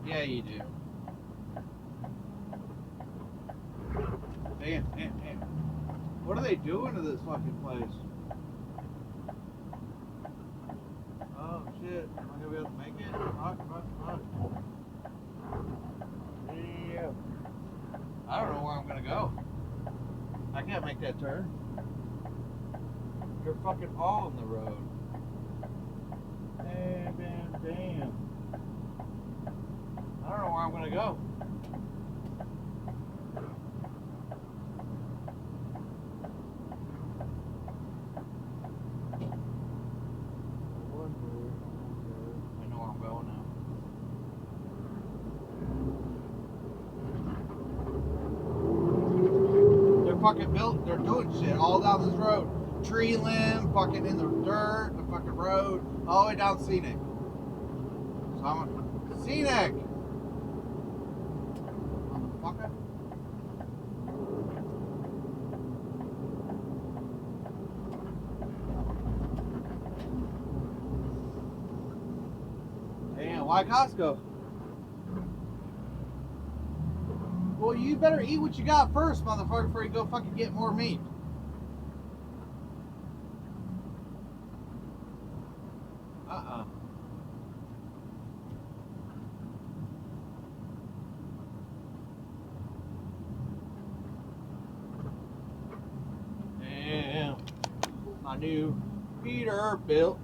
Yeah, you do. Damn. What are they doing to this fucking place? Oh shit, am I gonna be able to make it? Fuck. Yeah. I don't know where I'm gonna go. I can't make that turn. You're fucking all on the road. Damn. I don't know where I'm gonna go. I know where I'm going now. They're fucking built. They're doing shit all down this road. Tree limb, fucking in the dirt, the fucking road, all the way down Scenic. So I'm Scenic! Motherfucker. Damn, why Costco? Well, you better eat what you got first, motherfucker, before you go fucking get more meat. Damn. My new Peterbilt.